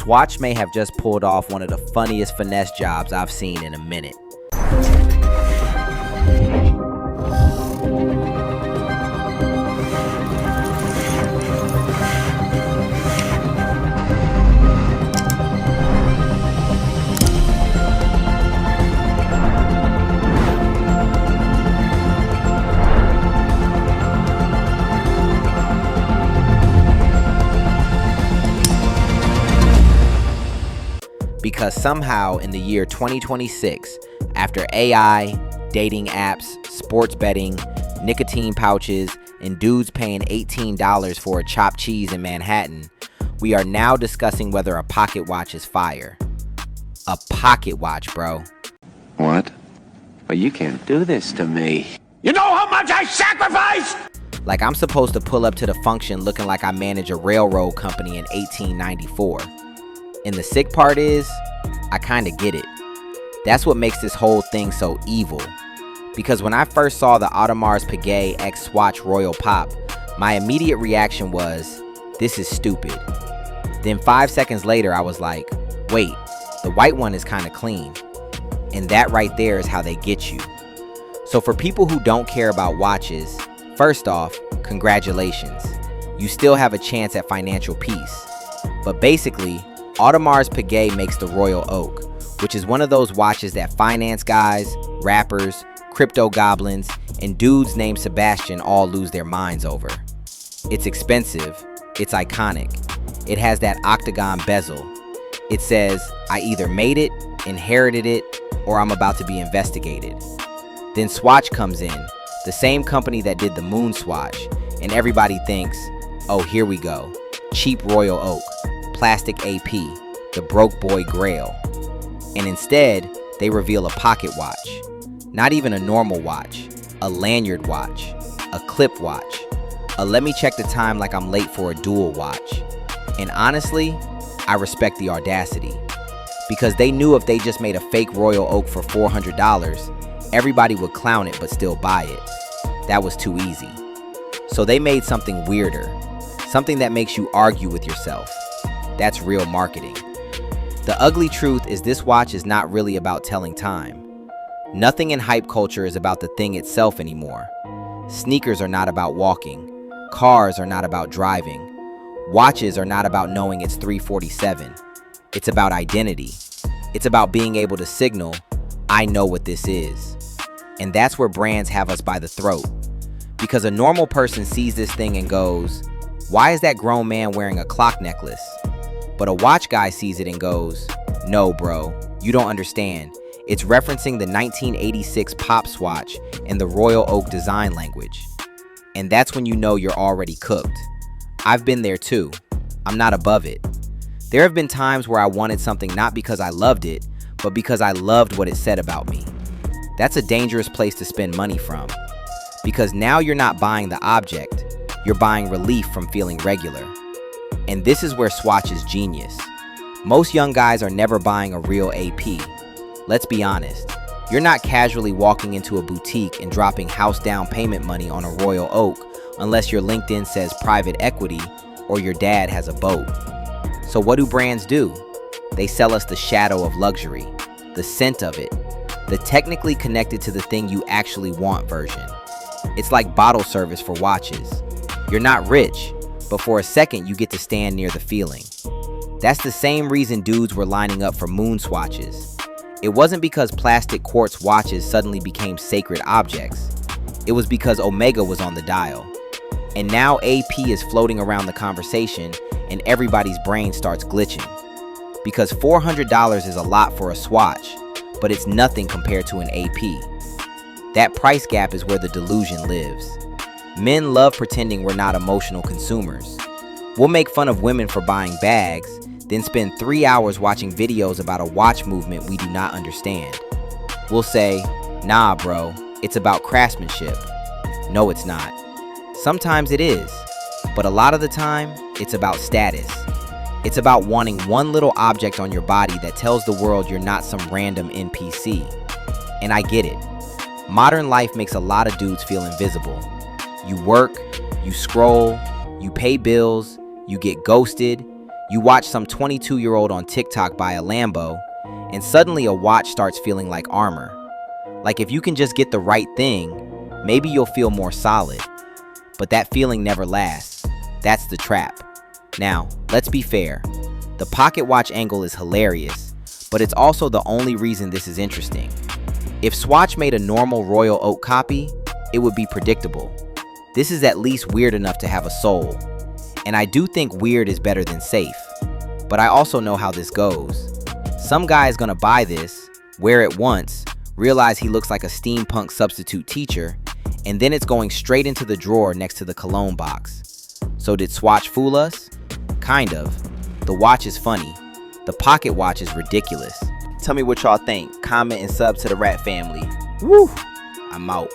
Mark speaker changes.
Speaker 1: Swatch may have just pulled off one of the funniest finesse jobs I've seen in a minute. Because somehow in the year 2026, after AI, dating apps, sports betting, nicotine pouches, and dudes paying $18 for a chopped cheese in Manhattan, we are now discussing whether a pocket watch is fire. A pocket watch, bro.
Speaker 2: What? Well, you can't do this to me. You know how much I sacrificed?
Speaker 1: Like I'm supposed to pull up to the function looking like I manage a railroad company in 1894. And the sick part is, I kinda get it. That's what makes this whole thing so evil. Because when I first saw the Audemars Piguet x Swatch Royal Pop, my immediate reaction was, this is stupid. Then 5 seconds later, I was like, wait, the white one is kinda clean. And that right there is how they get you. So for people who don't care about watches, first off, congratulations. You still have a chance at financial peace. But basically, Audemars Piguet makes the Royal Oak, which is one of those watches that finance guys, rappers, crypto goblins, and dudes named Sebastian all lose their minds over. It's expensive, it's iconic, it has that octagon bezel. It says, I either made it, inherited it, or I'm about to be investigated. Then Swatch comes in, the same company that did the Moon Swatch, and everybody thinks, oh, here we go, cheap Royal Oak. Plastic AP, the broke boy grail. And instead, they reveal a pocket watch. Not even a normal watch, a lanyard watch, a clip watch, a let me check the time like I'm late for a dual watch. And honestly, I respect the audacity. Because they knew if they just made a fake Royal Oak for $400, everybody would clown it but still buy it. That was too easy. So they made something weirder, something that makes you argue with yourself. That's real marketing. The ugly truth is this watch is not really about telling time. Nothing in hype culture is about the thing itself anymore. Sneakers are not about walking. Cars are not about driving. Watches are not about knowing it's 3:47. It's about identity. It's about being able to signal, I know what this is. And that's where brands have us by the throat. Because a normal person sees this thing and goes, why is that grown man wearing a clock necklace? But a watch guy sees it and goes, no bro, you don't understand. It's referencing the 1986 Pop Swatch and the Royal Oak design language. And that's when you know you're already cooked. I've been there too. I'm not above it. There have been times where I wanted something not because I loved it, but because I loved what it said about me. That's a dangerous place to spend money from. Because now you're not buying the object, you're buying relief from feeling regular. And this is where Swatch is genius. Most young guys are never buying a real AP. Let's be honest. You're not casually walking into a boutique and dropping house down payment money on a Royal Oak unless your LinkedIn says private equity or your dad has a boat. So what do brands do? They sell us the shadow of luxury, the scent of it, the technically connected to the thing you actually want version. It's like bottle service for watches. You're not rich, but for a second you get to stand near the feeling. That's the same reason dudes were lining up for moon swatches. It wasn't because plastic quartz watches suddenly became sacred objects. It was because Omega was on the dial. And now AP is floating around the conversation and everybody's brain starts glitching. Because $400 is a lot for a swatch, but it's nothing compared to an AP. That price gap is where the delusion lives. Men love pretending we're not emotional consumers. We'll make fun of women for buying bags, then spend 3 hours watching videos about a watch movement we do not understand. We'll say, nah bro, it's about craftsmanship. No, it's not. Sometimes it is, but a lot of the time, it's about status. It's about wanting one little object on your body that tells the world you're not some random NPC. And I get it. Modern life makes a lot of dudes feel invisible. You work, you scroll, you pay bills, you get ghosted, You watch some 22-year-old on TikTok buy a Lambo, and suddenly a watch starts feeling like armor. Like if you can just get the right thing, maybe you'll feel more solid. But that feeling never lasts. That's the trap. Now, let's be fair. The pocket watch angle is hilarious, but it's also the only reason this is interesting. If Swatch made a normal Royal Oak copy, it would be predictable. This is at least weird enough to have a soul. And I do think weird is better than safe. But I also know how this goes. Some guy is gonna buy this, wear it once, realize he looks like a steampunk substitute teacher, and then it's going straight into the drawer next to the cologne box. So did Swatch fool us? Kind of. The watch is funny. The pocket watch is ridiculous. Tell me what y'all think. Comment and sub to the Rat Family. Woo! I'm out.